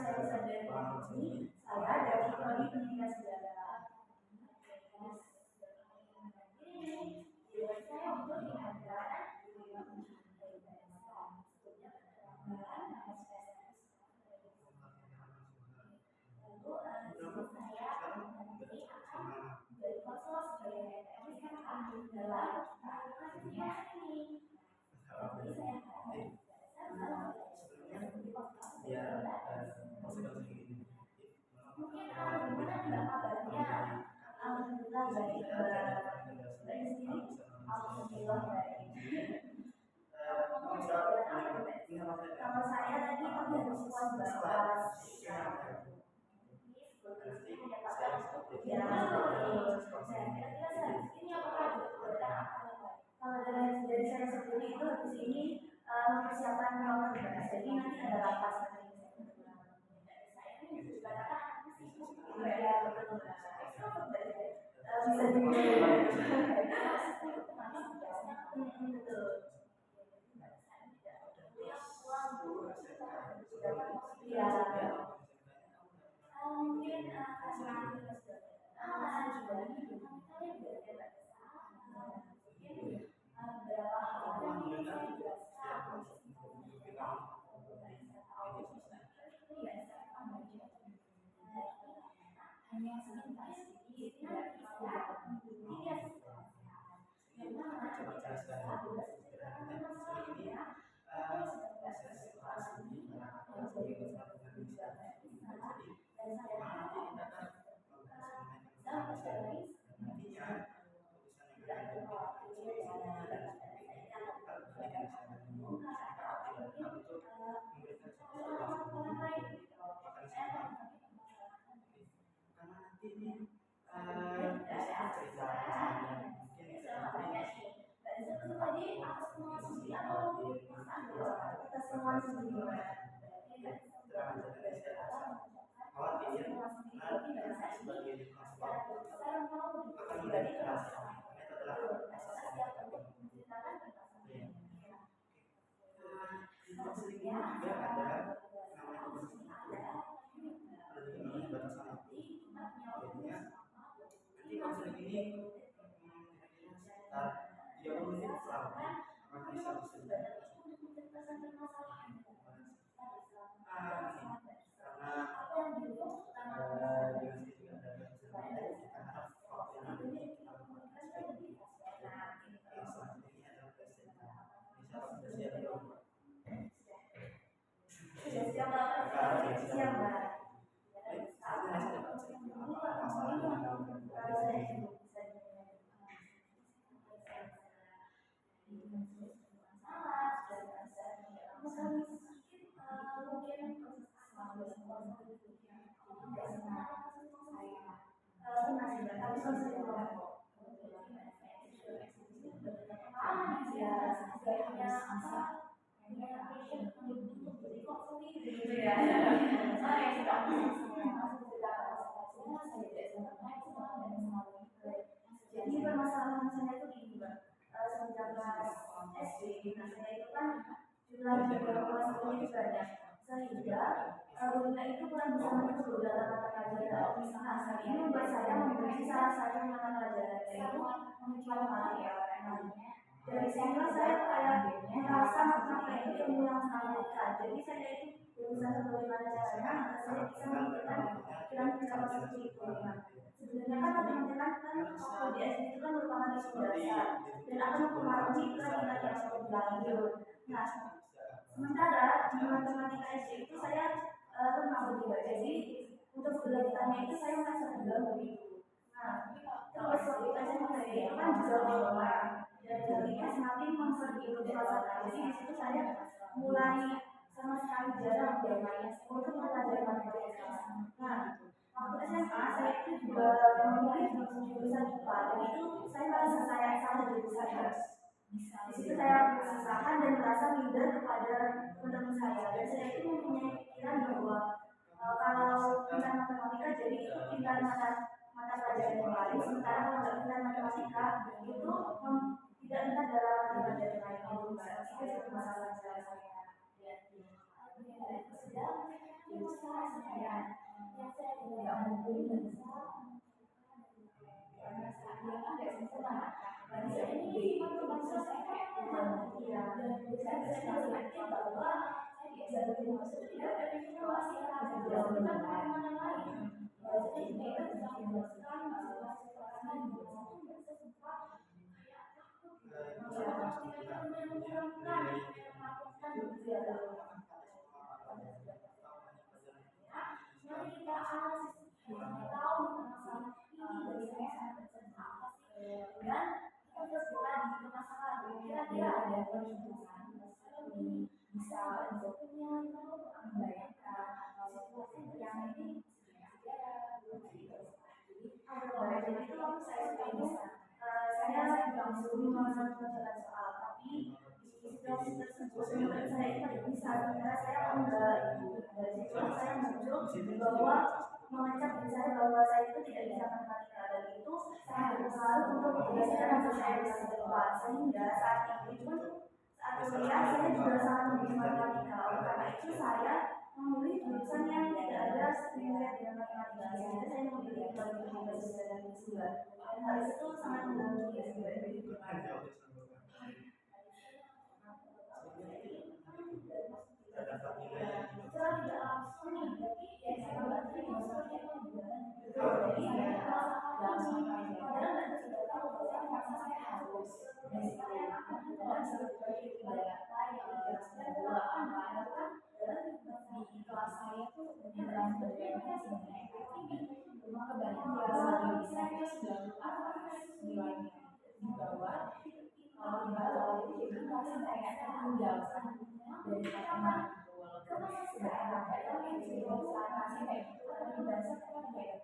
saya bisa dari ini, saya dari prodi pendidikan sejarah. Ini saya untuk diajarkan lalu saya nanti akan dari kosong sebagai ini kan akan dalam ini. Jadi saya mungkin gimana nggak kabarnya? Alhamdulillah baik. Dari sini alhamdulillah baik. Kalau saya tadi harus kuat bahas kalau dari saya sendiri itu habis ini mempersiapkan rapat, jadi nanti ada rapat bisa mungkin jadi permasalahan saya itu gini Mbak, semenjak kelas SD saya itu kan jumlah kelas itu banyak sehingga gurunya itu kurang bisa mengatur dalam mata pelajaran. Nah, ini membuat saya memilih salah satu mata pelajaran yaitu pengetahuan. Dari sini saya kayak merasa mata itu ilmu yang sangat dekat. Jadi saya itu berusaha bagaimana caranya agar saya bisa mengikuti pikiran-pikiran seperti itu. Sebenarnya kan teman-teman kan waktu di SD itu kan merupakan isu dasar dan akan mempengaruhi kegiatan yang berlanjut. Nah, sementara di matematika SD itu saya lemah juga, jadi untuk belajarnya itu saya merasa belum begitu. Nah, terus waktu SMP itu kan juga lama dan jadinya semakin memperbegitu suasana. Jadi di situ saya mulai sama sekali jarang bermain untuk mempelajari matematika. Nah, waktu SMA saya itu juga memilih jurusan IPA dan itu saya merasa saya salah jurusan. Di situ saya kesusahan dan merasa minder kepada teman-teman saya dan saya itu mempunyai pikiran bahwa kalau pintar matematika jadi itu pintar mata pelajaran yang lain, sementara kalau nggak pintar matematika itu tidak pintar dalam mata pelajaran lain. Itu masalah saya. saya bisa yakin bahwa jalur dimaksud itu tidak ada informasi yang harus dilakukan kemana lain. Jadi itu bisa dijelaskan masing-masing kelasnya di satu nggak sesuka kayak takut. Kalau kita menakutkan nanti kita analisis tahu masalah ini dari saya sangat apa sih dan kita terus lagi ke masalah kira-kira ada penjelasan ini bisa bentuknya membayangkan situasi yang ini jadi itu saya sudah bisa saya bilang sebelum mengerjakan soal tapi situasi tersebut menurut saya itu bisa karena saya enggak dari situ saya muncul bahwa mengajak diri saya bahwa saya itu tidak bisa matematika dan itu saya berusaha untuk menjelaskan ke saya bisa keluar sehingga saat itu pun saat kuliah saya juga sangat memilih matematika karena itu saya memilih jurusan yang tidak ada setiap dengan matematika sehingga saya memilih matematika dan fisika dan hal itu sangat membantu ya sebenarnya. Kelas saya tuh dalam berbeda sebenarnya cuma kebanyakan saya sudah nilainya di bawah kalau di bawah itu jadi merasa kayak menjauhkan dari teman karena sudah ada yang sana kayak gitu kan bahasa kan kayak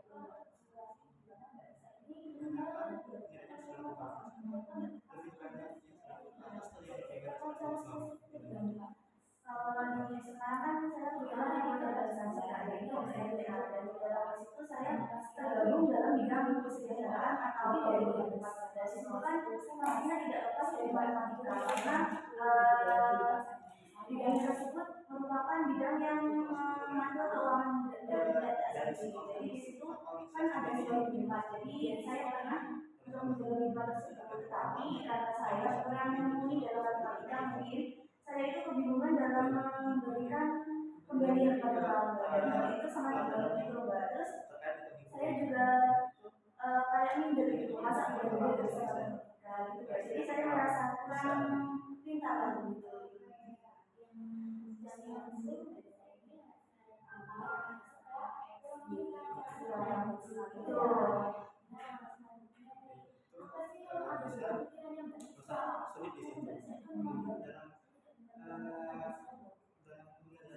kalau yang sekarang saya kebetulan yang organisasi ada itu saya dan di dalam situ saya tergabung dalam bidang kesejahteraan atau dari dari situ kan pastinya tidak lepas dari matematika karena bidang tersebut merupakan bidang yang mengatur keuangan dari data jadi di situ kan ada sebuah bimbang jadi saya pernah untuk menjadi bimbang tersebut tetapi karena saya kurang mumpuni dalam matematika mungkin saya itu kebingungan dalam memberikan pemberian kepada orang tua dan hal itu sangat membantu coba terus saya juga kayak minder gitu masa berbeda dari matematika gitu jadi saya merasa kurang pintar lah gitu.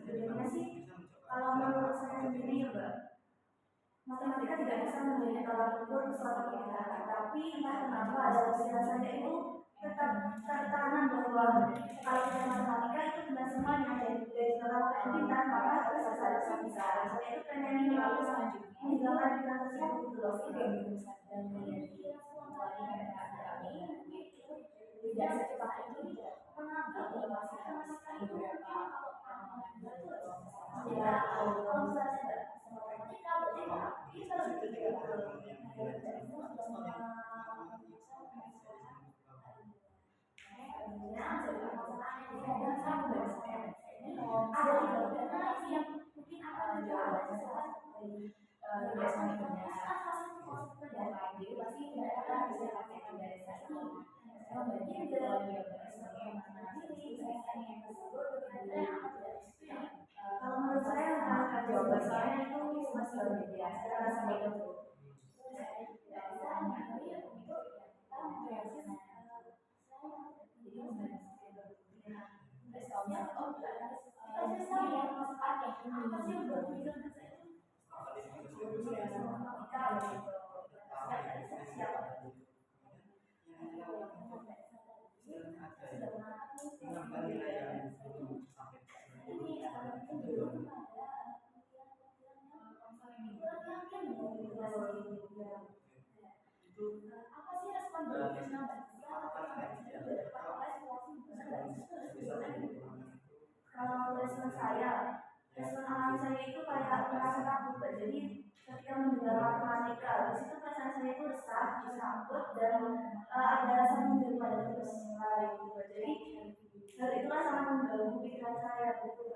Sebenarnya sih kalau menurut saya sendiri juga matematika tidak bisa menjadi tolak ukur suatu pilihan tapi entah kenapa ada pikiran saya itu tetap tertanam bahwa kalau kita matematika itu tidak semua yang dari tolak pintar maka harus ada bisa saya itu pengen menghilangkan pikiran tersebut gitu loh dan menjadi tidak secepat itu menganggap bahwa matematika itu ya kalau misalnya matematika berarti kita lebih ada yang mungkin akan menjawab jadi pasti tidak akan bisa pakai standarisasi saya bagian dari kalau menurut saya akan jawaban saya itu masih luar biasa karena saya itu apa sih respon kalau respon alami saya itu kayak merasa takut jadi ketika mendengar matematika di situ perasaan saya itu resah takut dan ada rasa minder pada terus lain gitu jadi hal itulah sangat mengganggu pikiran saya gitu sih.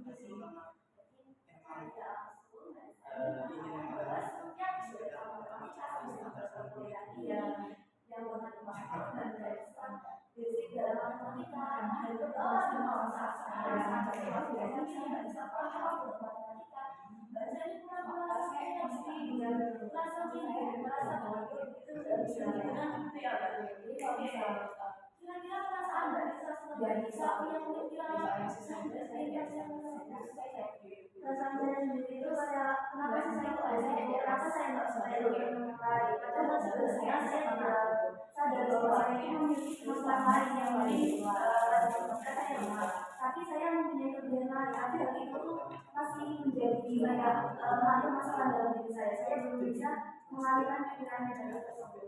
Jadi saya langsung bahas yang sudah matematika sampai kuliah yang pernah dipakai dan basic dalam matematika dan beberapa masalah saya biasanya nggak bisa paham matematika baca ini pura-pura saya mesti dengan rasa bingung rasa bodoh itu nggak bisa dengan itu ya Mbak. Jadi kalau bisa kira-kira perasaan Mbak Nisa sebagai sapi yang kira-kira perasaan saya sendiri itu kayak kenapa sih saya kok kenapa saya nggak suka yang lain padahal sebenarnya saya tidak sadar bahwa saya ini memiliki kemampuan lain yang tapi saya mempunyai kelebihan lain tapi hal itu tuh masih menjadi banyak ada masalah dalam diri saya belum bisa mengalihkan pikirannya dari tersebut.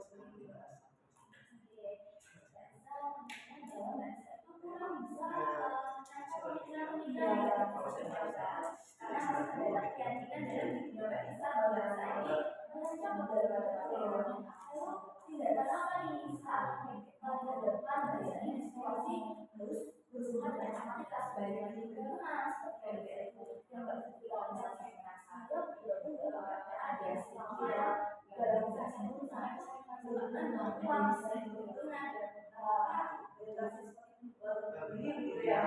Kurang bisa pemikiran karena harus ada keyakinan dan tidak bisa bahwa saya ini baca beberapa tidak ada apa nih saat pada depan dari ini situasi harus berhubungan dengan matematika sebagai lingkungan seperti itu yang berkaitan dengan saya ada situasi dalam proses urusan dengan uang lingkungan gitu ya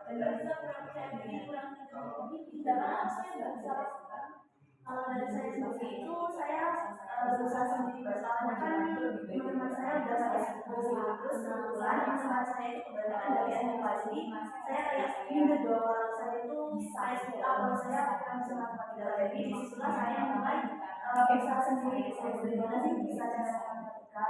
dan bisa kurang percaya diri kurang tidak saya nggak bisa lakukan kalau dari saya seperti itu saya berusaha sendiri karena kan teman-teman saya udah saya terus kebetulan teman saya itu kebanyakan dari SMA jadi saya kayak ingin bahwa saya itu saya suka kalau saya akan bisa matematika jadi disitulah saya mulai berusaha sendiri saya bagaimana sih bisa cara matematika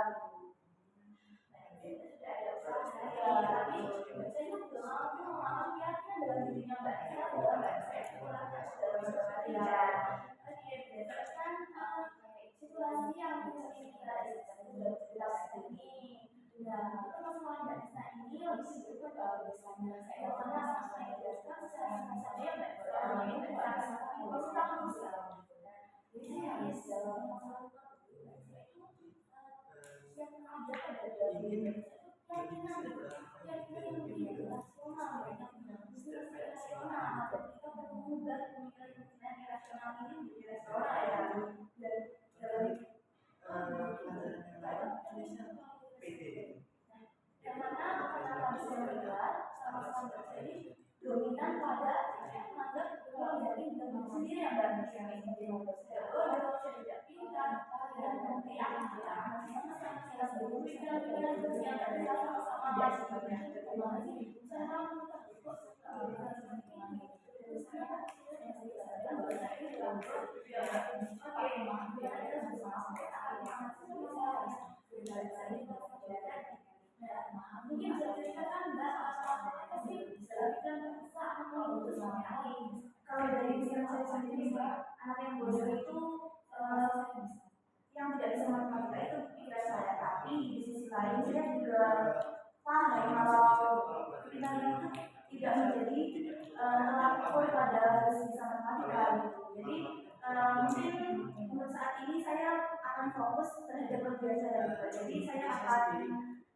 tapi saya juga mampu mengalami keyakinan dalam dirinya Mbak Nisa bahwa saya kurang dalam matematika berdasarkan situasi yang kita ini dan permasalahan Mbak Nisa ini lebih sedikit misalnya saya karena saya jelaskan secara misalnya Mbak Nisa ini tentang kamu jadi saya harus dalam masalah yang ada pada diri keyakinan yang lebih rasional rasional kita perlu mengubah pemikiran rasional ini menjadi rasional ya dan yang mana kata-kata bisa melihat sama-sama terjadi dominan pada menganggap bahwa dari diri sendiri yang bagus yang tidak pintar dan nanti akan kita sama-sama berpikiran yang ada sama-sama sebagainya mungkin bisa ceritakan Mbak apa sih bisa kalau dari yang saya sendiri Mbak anak yang bodoh itu yang tidak bisa matematika itu pikiran saya tapi di sisi lain saya juga paham kalau kita itu tidak menjadi tolak ukur pada bisa matematika gitu jadi mungkin untuk saat ini saya akan fokus terhadap kerja saya juga jadi saya akan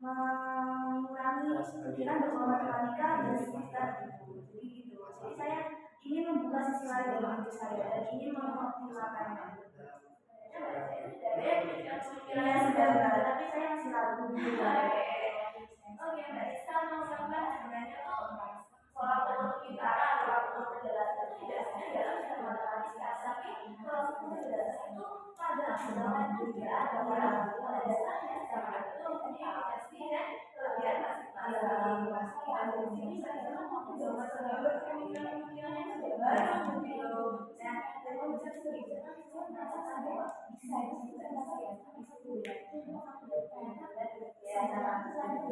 mengurangi pikiran bahwa matematika dan sekitar gitu jadi gitu jadi saya ingin membuka sisi lain dalam hidup saya dan ingin mengoptimalkannya ya sudah tapi saya masih ragu oke Mbak Nisa mau gambar sebenarnya tuh soal pembicaraan soal penjelasan tidak hanya dalam bidang matematika tapi kalau penjelasan itu pada dalam juga pada dasarnya sama itu jadi aplikasi dan kelebihan masing-masing ada di sini saya mau mencoba sebagai pemikiran yang sudah baru gitu nah dan kalau bisa sedikit saya merasa saya bisa bisa ya bisa kuliah ya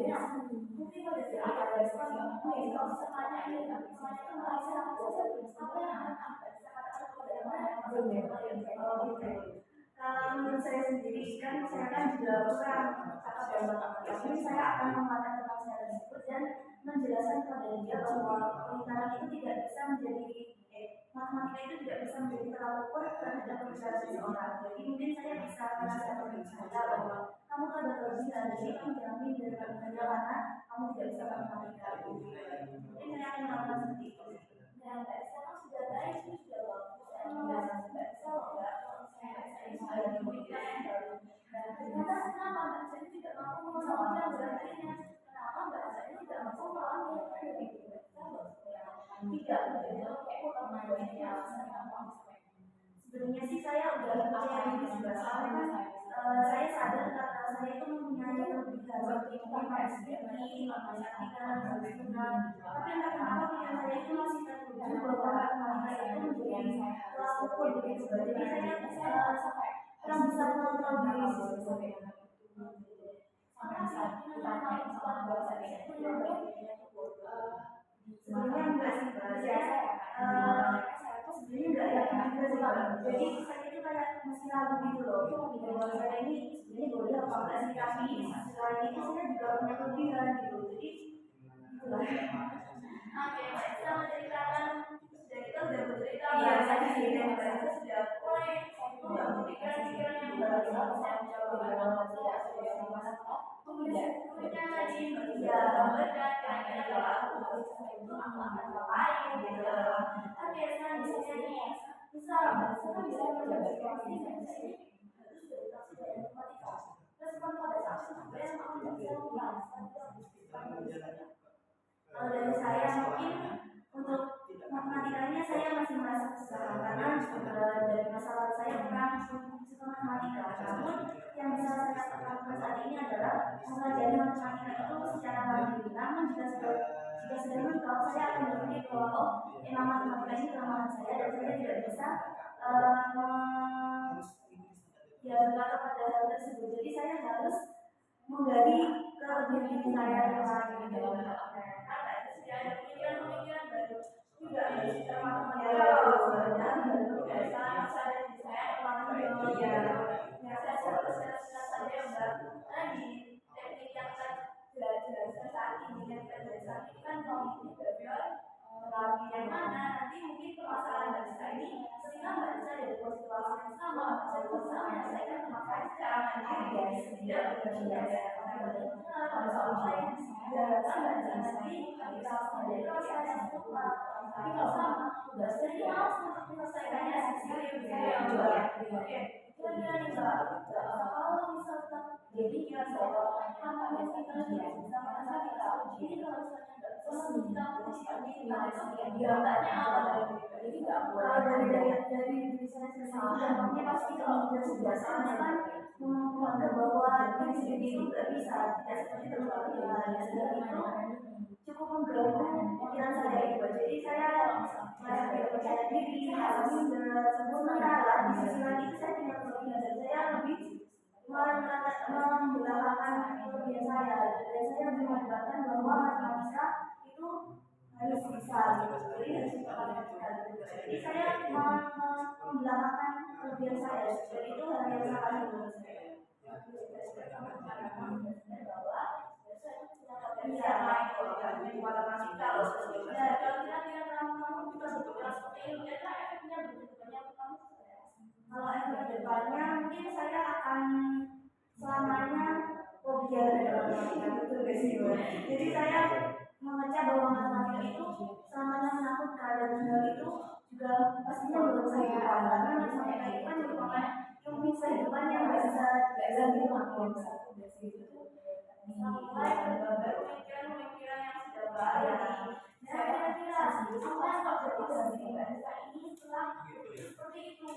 nah mungkin pada saat ada kalau semuanya ini semuanya itu merasa apa yang akan kalau menurut saya sendiri kan saya kan juga kurang cakap dalam matematika jadi saya akan mengatakan tentang saya tersebut dan menjelaskan kepada dia bahwa pengetahuan itu tidak bisa menjadi matematika itu tidak bisa menjadi tolak ukur terhadap pemikiran seseorang jadi mungkin saya bisa menjelaskan kepada saya bahwa kamu kan ada kelebihan jadi kamu jangan minder karena udah karena kamu tidak bisa matematika. Mungkin saya akan melakukan seperti itu. Dan Mbak Isa kan sudah baik, sudah bagus. Saya merasa Mbak Isa loh Mbak, saya sudah diberikan yang baru. Dan ternyata kenapa Mbak Isa tidak mampu mengusahakan berartinya? Kenapa Mbak Isa tidak mampu melawan yang dari Mbak Isa loh? Tidak, kayak orang lain yang sebenarnya sih saya udah percaya diri juga soalnya kan saya sadar karena saya itu mempunyai kelebihan seperti matematika, matematika, tapi entah kenapa pikiran saya itu masih tertuju bahwa matematika itu menjadi kelas ukur begitu. Jadi saya kurang bisa mengontrol diri sampai saat kita naik sekolah bahasa itu sebenarnya enggak sih Mbak, sebenarnya enggak yakin juga sih Mbak. Jadi saya itu kayak masih ragu gitu loh, bahwa saya ini sebenarnya boleh apa enggak sih, tapi selain itu saya juga punya kelebihan gitu. Jadi itulah. Oke, Mbak Isa menceritakan sudah kita udah bercerita bahasa di sini dan Mbak Isa sudah mulai membangun pikiran-pikiran yang baru. Saya mencoba sudah kemudian tadi Mbak Isa gambarkan kira-kira kalau aku harus itu aku akan ngapain gitu. Oke, sekarang di sini nih bisa Mbak Isa kan bisa menjaga situasi dan ini harus dari kelas matematika. Terus pada saat itu sebenarnya aku tidak bisa menjelaskan kalau dari saya mungkin untuk matematikanya saya masih merasa kesulitan karena dari masalah saya kurang suka matematika. Namun yang bisa saya lakukan saat ini adalah mempelajari matematika itu secara mandiri. Namun jika sudah mentok, saya akan berpikir bahwa emang matematika ini kelemahan saya dan saya tidak bisa berkata pada hal tersebut. Jadi saya harus menggali kelebihan diri saya yang lain gitu. Sudah ada pemikiran-pemikiran baru juga secara matematika dan biasa saya dari saya orang yang saya saja Mbak. Karena di teknik yang kita jelaskan saat ini yang kita jelaskan ini kan kognitif behavior terapi yang mana nanti mungkin permasalahan Mbak Isa ini ketika Mbak Isa dari situasi yang sama saya bisa menyelesaikan permasalahan secara mandiri tidak berbeda pada soal lain dan Mbak Isa nanti kita sendiri kalau saya lupa tapi kalau sama tugas jadi harus untuk menyelesaikannya sendiri oke kira-kira nih Mbak kalau misalkan jadi kira-kira apa yang kita bisa merasa kita ini kalau misalnya kita diantaranya awal jadi nggak boleh dari diri saya sendiri dampaknya pasti kalau sudah biasa kan menganggap bahwa diri sendiri itu nggak bisa tidak seperti teman-teman yang lain dan itu cukup mengganggu pikiran saya itu jadi saya merasa tidak percaya diri harus sementara di sisi lain itu saya punya kelebihan dan saya lebih membelakangkan kelebihan saya dan saya lebih mengatakan bahwa matematika itu harus bisa gitu. Jadi harus bisa matematika gitu. Jadi saya membelakangkan kelebihan saya dan itu hal yang salah menurut saya. Bahwa bisa main kalau matematika loh sebetulnya. Kalau kira-kira kamu juga berpikiran seperti itu, kira-kira efeknya berikutnya kamu kalau efek kedepannya mungkin saya akan selamanya fobia dengan matematika itu guys. Jadi saya membaca bahwa matematika itu selamanya menakutkan dan hal itu juga pastinya belum saya karena matematika itu kan merupakan ilmu kehidupan yang nggak bisa dilakukan satu dari itu. Mulai berbagai pemikiran yang sudah baik. Saya kira-kira apa yang terjadi di bahasa ini setelah seperti itu.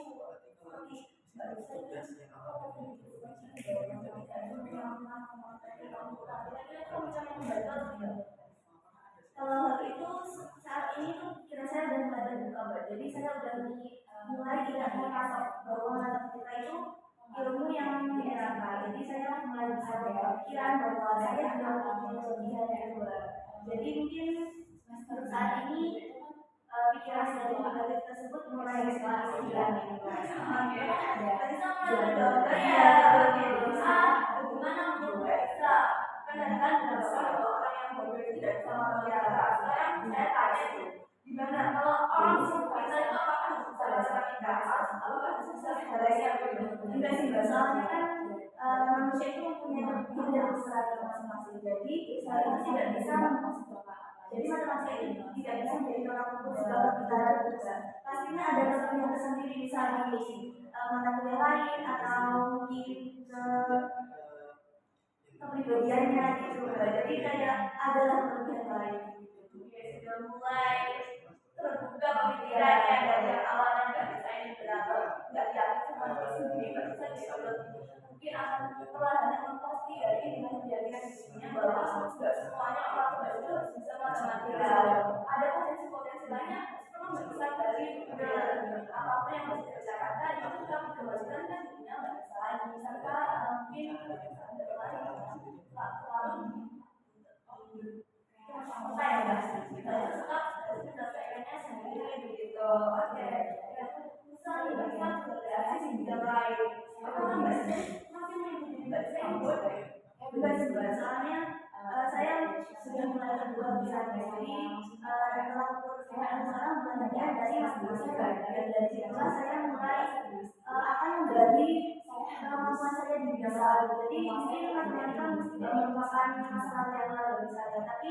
Kalau hal itu saat ini tuh kira saya udah mulai terbuka Mbak. Jadi saya udah mulai tidak merasa bahwa matematika itu ilmu yang menyenangkan. Jadi saya mulai bisa berpikiran bahwa saya juga mempunyai kelebihan yang luar. Jadi mungkin untuk saat ini pikiran dari negatif tersebut mulai ekspansi dan tadi sama gambar ya bisa bagaimana menurut Mbak Isa kan beberapa orang yang berbeda tidak sama biasa. Sekarang saya tanya itu gimana kalau orang kita itu apakah bisa matematika apakah bisa segalanya enggak sih Mbak soalnya kan manusia itu mempunyai kelebihan yang besar masing-masing. Jadi itu tidak bisa, jadi matematika itu tidak bisa menjadi tolak ukur segala pembicaraan juga. Pastinya ada kepentingan tersendiri, misalnya mata kuliah lain atau mungkin kepribadiannya gitu. Jadi kayak adalah kelebihan lain. Sudah mulai terbuka pemikirannya dari yang awalnya nggak bisa ini berapa, nggak yakin sama diri sendiri, bisa mungkin akan perlahan pasti dari dengan menjadikan dirinya bahwa nggak semuanya orang tua itu bisa matematika. Ada potensi-potensi lainnya, cuma nggak bisa dari apapun yang harus dikerjakan tadi itu kita kembalikan kan dirinya nggak bisa lagi. Misalkan mungkin ada lain selalu saya selesaikannya sendiri begitu. Oke, misalnya bahasa berkreasi di bidang lain, apa kan bahasa masih mengikuti bahasa yang boleh. Bukan sebenarnya, soalnya saya sudah mulai terbuka bisa jadi telah pekerjaan sekarang belajar dari matematika dan dari situlah saya mulai akan menggali kemampuan saya di bidang lain. Jadi mungkin matematika mesti merupakan masalah yang lalu bagi saya, tapi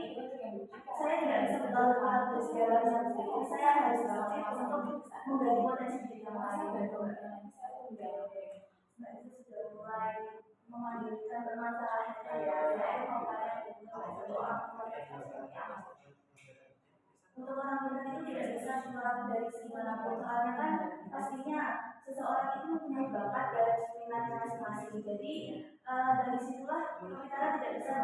saya tidak bisa bertahan untuk segala macam. Saya harus aktif untuk menggali potensi di bidang lain. Nah itu sudah mulai memandangkan permasalahan saya mau untuk orang pintar itu tidak bisa diulang dari segimanapun, soalnya kan pastinya seseorang itu mempunyai bakat dan minatnya masing-masing. Jadi dari situlah kita tidak bisa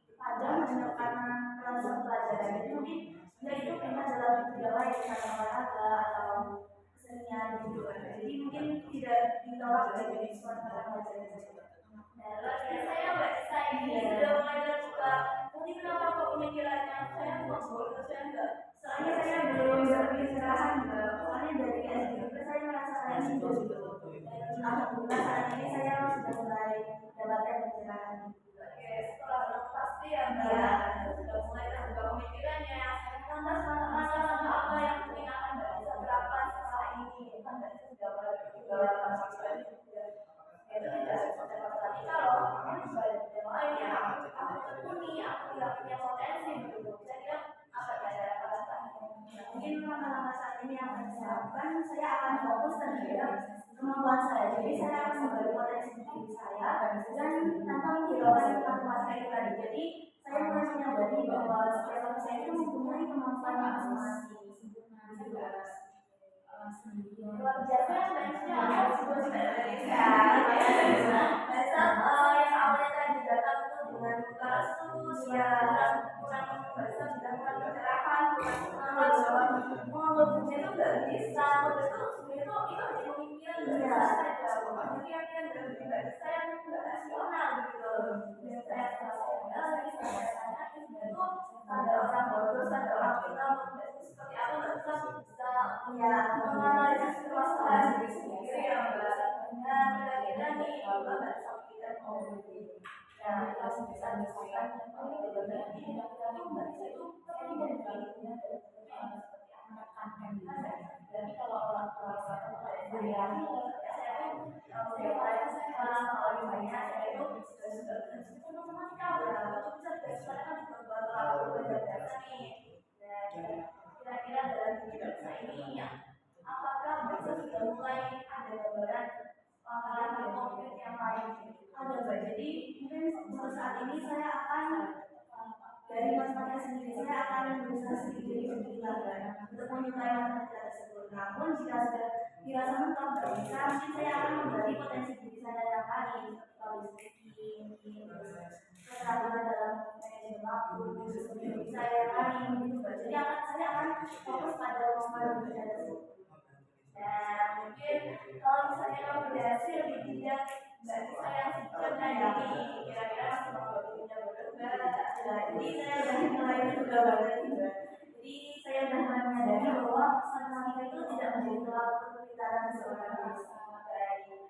dipajang hanya karena satu pelajaran. Jadi mungkin dia itu pintar dalam bidang lain, misalnya olahraga atau kesenian gitu. Jadi mungkin tidak ditolak dari suatu pelajaran tersebut. Saya Mbak Nisa ini sudah mulai terbuka. Mungkin kenapa kok pemikirannya saya mau saya enggak? Soalnya saya belum berpikiran juga. Soalnya dari SD juga saya merasa kayak gitu. Alhamdulillah saat ini saya sudah mulai mendapatkan pencerahan. Oke, setelah pasti ya Mbak, sudah mulai terbuka pemikirannya. Lantas masalah apa yang mungkin akan Mbak bisa terapkan setelah ini? Kan Mbak sudah mulai juga tapi kalau yang lain ya aku tekuni, aku tidak punya potensi gitu. Saya apa ada mungkin langkah-langkah saat ini yang akan saya lakukan, saya akan fokus terhadap kemampuan saya. Jadi saya akan menggali potensi diri saya dan tanpa menghiraukan matematika itu tadi. Jadi saya mulai menyadari bahwa setiap manusia itu mempunyai kemampuan masing-masing. Luar biasa banyak harus yang awalnya tadi datang itu dengan kasus ya kurang membaca sedangkan pencerahan menganggapnya itu nggak bisa itu jadi pemikiran pemikiran dari pribadi saya itu nggak rasional gitu dan saya lagi saya tanya itu ada orang bodoh ada orang pintar seperti apa bisa ya menganalisis permasalahan diri sendiri ya mbak. Nah kira-kira nih mbak bisa kita mau ya kita bisa diskusikan ini mbak itu kemudian dirinya jadi kalau orang tua saya kalau misalnya saya itu sudah matematika itu bisa berdasarkan beberapa belajar dasar nih. Kira-kira dalam hidup saya ini ya, apakah bisa sudah mulai ada gambaran langkah konkret yang lain? Ada mbak. Jadi mungkin untuk saat ini saya akan dari matematika sendiri saya akan berusaha sedikit lagi untuk menyukai matematika tersebut. Namun jika sudah dirasa mentok tidak bisa, mungkin saya akan menggali potensi diri saya yang lain seperti keterampilan dalam manajemen waktu, seperti saya yang lain gitu. Jadi saya akan fokus pada kemampuan diri saya tersebut. Dan mungkin kalau misalnya kamu berhasil di bidang dari saya yang sebelumnya ini kira-kira masih mau berpindah berubah. Jadi saya sudah mulai juga banget juga. Jadi saya sudah mulai menyadari bahwa matematika itu tidak menjadi tolak ukur pintaran seorang bangsa.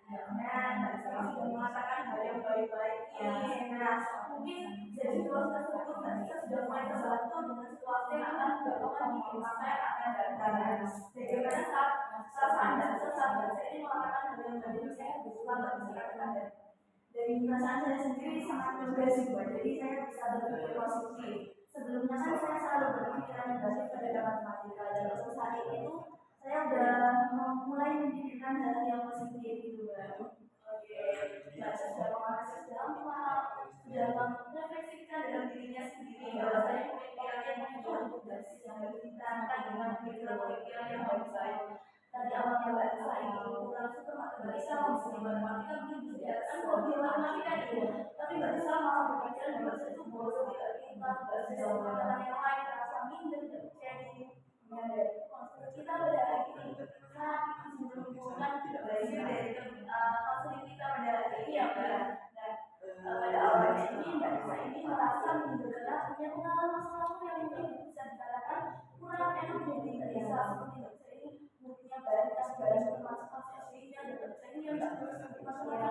Nah, saya sudah mengatakan hal yang baik-baik ini. Nah, mungkin jadi situasi tersebut kita sudah mulai terbantu dengan situasi yang akan dilakukan di masa yang akan datang. Bagaimana saat Anda ini mengatakan hal yang baik saya bisa atau bisa Anda? dari perasaan saya sendiri sangat lega sih Mbak. Jadi saya bisa berpikir positif. Sebelumnya kan saya selalu berpikiran negatif pada matematika dan waktu saat itu saya udah mulai memikirkan hal yang positif gitu Mbak. Oke, Mbak sudah mengatasi gampang, sudah merefleksikan dalam dirinya sendiri bahwa saya pemikiran yang muncul yang harus ditantang dengan pemikiran yang baik. Tadi awalnya Mbak Nisa itu kurang suka matematika, masih matematika mungkin bisa kan hobi matematika itu, tapi Mbak Nisa malah berpikiran bahwa itu bosan tidak pintar, bahasa sama dengan yang lain terasa minder dan percaya diri. Kita pada hari ini saat itu mengumpulkan belajar dari konseling kita pada hari ini ya Mbak. Dan pada awalnya ini Mbak Nisa ini merasa minder karena punya pengalaman masa lalu yang mungkin bisa dikatakan kurang enak menjadi Mbak Nisa seperti Mbak Nisa ini punya banyak termasuk aslinya dan saya yang nggak terus matematika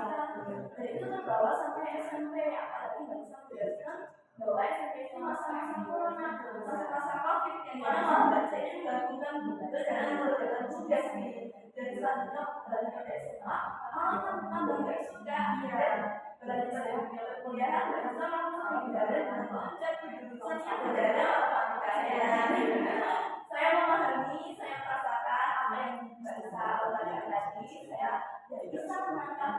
dan itu terbawa sampai SMP apalagi Mbak Nisa menjelaskan bahwa SMP itu masa-masa corona, masa-masa COVID yang mana malah Mbak saya menggabungkan dalam mengerjakan tugas nih dan selanjutnya belajar ke SMA malah tambah nggak suka dan belajar saya kuliah Mbak Nisa langsung menghindari dan loncat di jurusannya belajar matematikanya. Saya memahami, saya merasakan apa yang Mbak Nisa lakukan tadi. Saya tidak bisa menangkap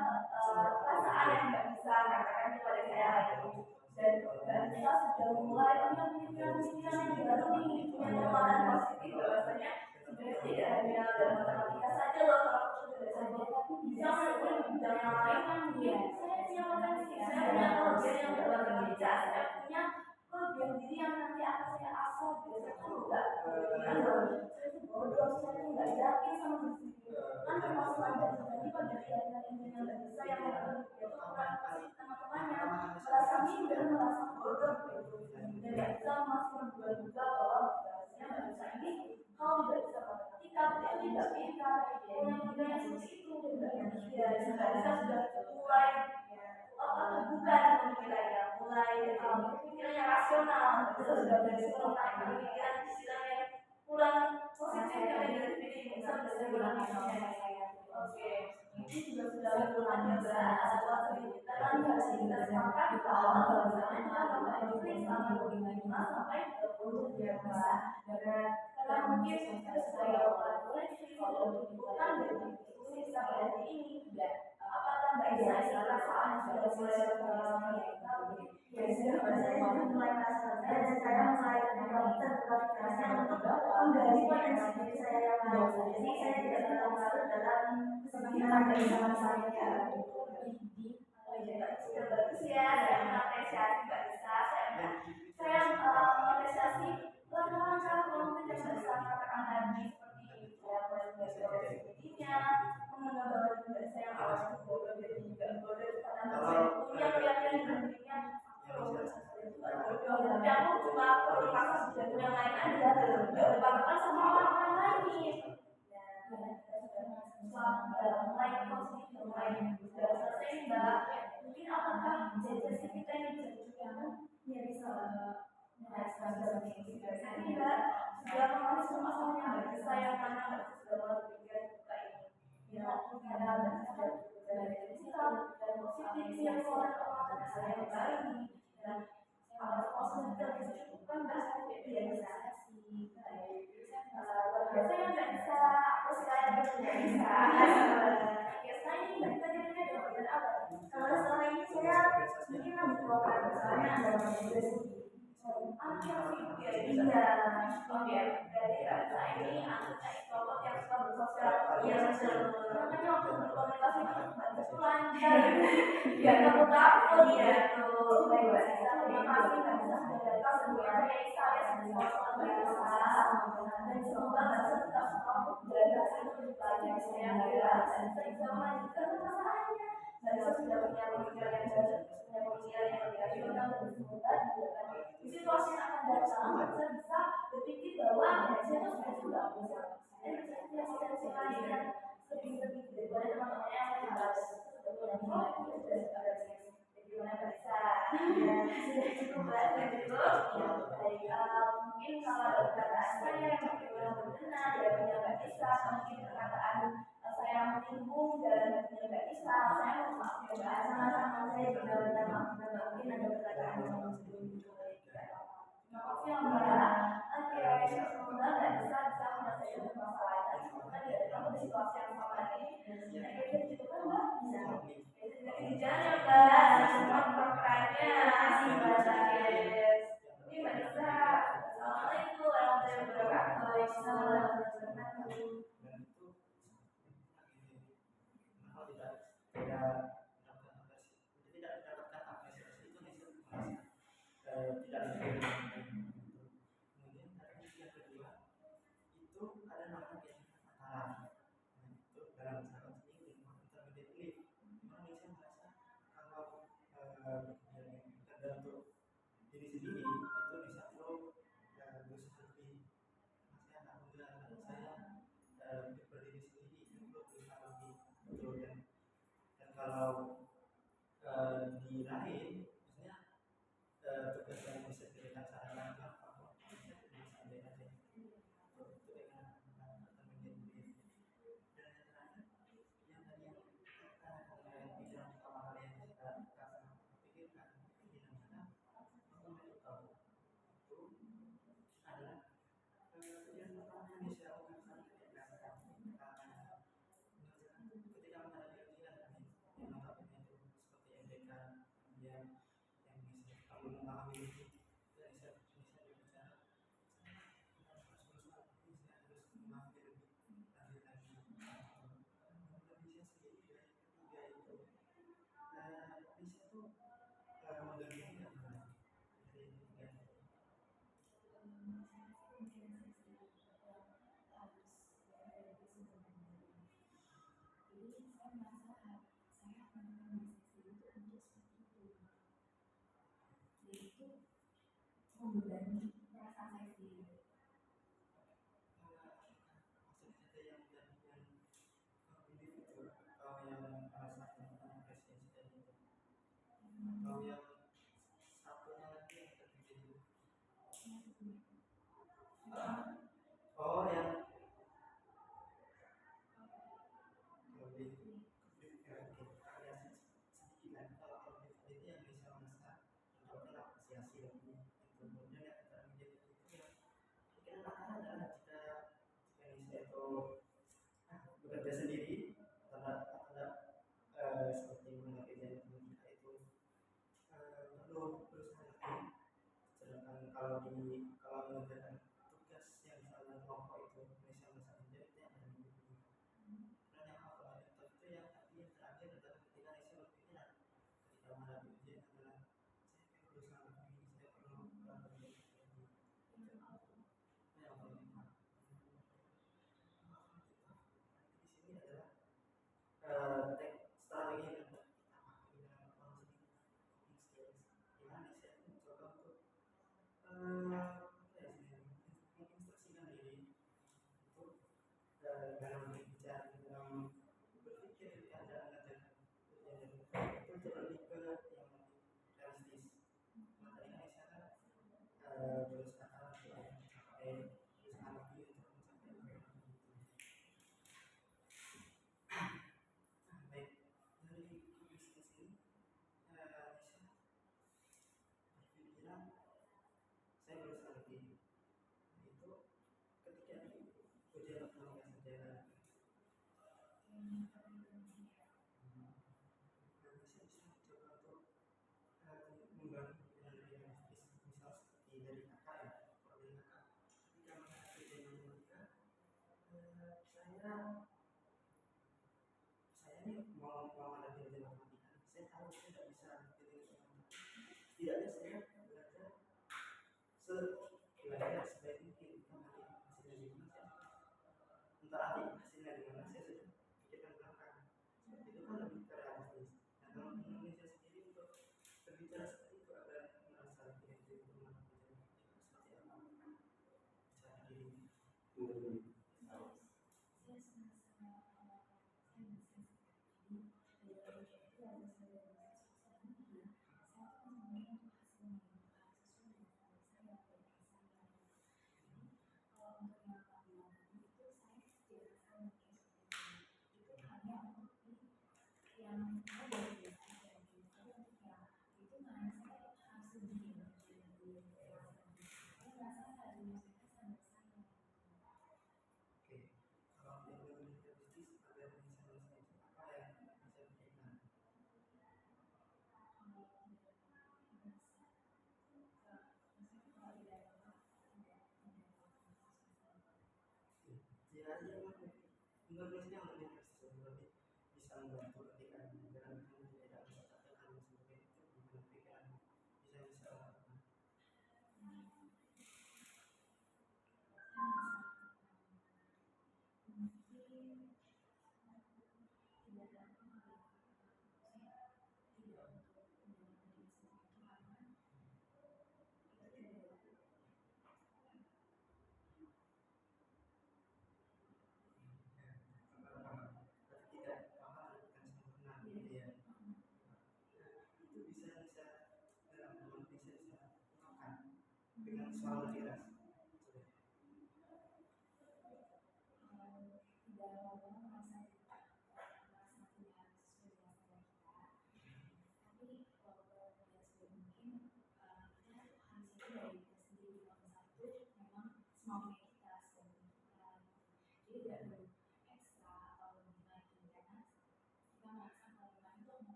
perasaan yang Mbak Nisa katakan kepada saya hari ini. Dan Mbak Nisa sudah mulai punya pikiran-pikiran yang baru nih, punya kekuatan positif bahwasanya sebenarnya tidak hanya dalam matematika saja loh, kalau sudah saja tapi bisa melakukan bidang yang lain kan mungkin saya punya potensi, saya punya kelebihan yang dapat berbicara, saya punya kelebihan diri yang nanti akan saya asah biasa kan enggak saya itu bodoh, saya itu enggak yakin sama diri kan permasalahan dan sebenarnya pada keyakinan intinya Mbak Nisa yang itu orang pasti teman-temannya merasa minder, merasa bodoh gitu dan Mbak Nisa masih menduga-duga bahwa bahasanya Mbak Nisa ini kalau tidak bisa matematika berarti tidak pintar yang seperti itu dan Mbak Nisa sudah mulai bukan pemikirannya mulai pemikirannya rasional itu sudah berjalan pemikiran istilah yang kurang positif yang negatif ini bisa berjalan oke ini juga sudah berjalan waktu kita kan harus kita sepakat di awal bahwasanya kita akan berpikir selama 25 sampai 30 ya Mbak karena mungkin saya boleh kalau bukan dari diskusi sampai hari ini apakah Mbak Nisa perasaan sudah mulai berpengalaman kita ya sudah saya mulai merasa dan saya mulai terpikirnya untuk menggali potensi diri saya yang baik jadi saya tidak terlalu dalam kesempatan dari sama saya sudah bagus ya saya mengapresiasi Mbak Nisa saya mengapresiasi langkah-langkah konkret yang Mbak Nisa katakan tadi seperti ya belajar dirinya mengenal bahwa juga saya yang awalnya bodoh jadi juga bodoh karena saya punya keyakinan dengan dirinya bodoh tapi aku cuma perlu paksa sudah yang lain aja nggak berpatokan sama orang lain nih mulai positif mulai sudah selesai Mbak mungkin apakah sesi kita ini bisa dicoba ya bisa ini Mbak sudah mengalami semua yang Mbak Nisa yang mana Mbak sudah mulai berpikir buka ini ya karena Mbak Nisa dari sikap dan positif yang keluar orang saya yang baik dan apa positif yang dicukupkan Mbak ya bisa sih biasa yang Mbak Nisa aku sekali Mbak Nisa biasanya Mbak Nisa jadinya ada bagian apa kalau selama ini saya mungkin lebih keluar misalnya ada bagian iya, oke. Dari rasa ini anaknya introvert yang suka bersosial. Iya betul. Makanya waktu berkomunikasi itu lancar. Ya kamu takut ya tuh. Baik Mbak Nisa, terima kasih Mbak Nisa sudah datang semuanya. Saya semua Mbak Nisa dan semoga Mbak Nisa tetap semangat belajar untuk belajar saya kira dan saya bisa melanjutkan masalahnya. Mbak Nisa sudah punya pemikiran yang bagus, punya pemikiran yang rasional dan semoga di situasi yang akan datang Mbak bisa berpikir bahwa saya itu sudah juga bisa dan saya punya yang lebih daripada teman-teman yang lain harus sudah punya sudah jadi mana bisa sudah cukup belajar cukup baik mungkin kalau ada perkataan saya yang benar ya punya Mbak Nisa mungkin perkataan saya menyinggung dan punya Mbak Nisa saya mau maaf ya Mbak sama-sama Mbak, mungkin ada pertanyaan yang sebelum dimulai. Makasih ya Mbak. Oke, semoga nggak bisa menyelesaikan permasalahan. Semoga tidak kamu di situasi yang sama ini. Oke, gitu kan Mbak? Bisa. Jangan ya Mbak, semua prokernya. Terima kasih Mbak. Ini Mbak Nisa. Assalamualaikum warahmatullahi wabarakatuh. Waalaikumsalam warahmatullahi wabarakatuh. Membebani perasaan saya sendiri.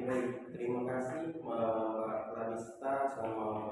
Baik, terima kasih Mbak Clarista sama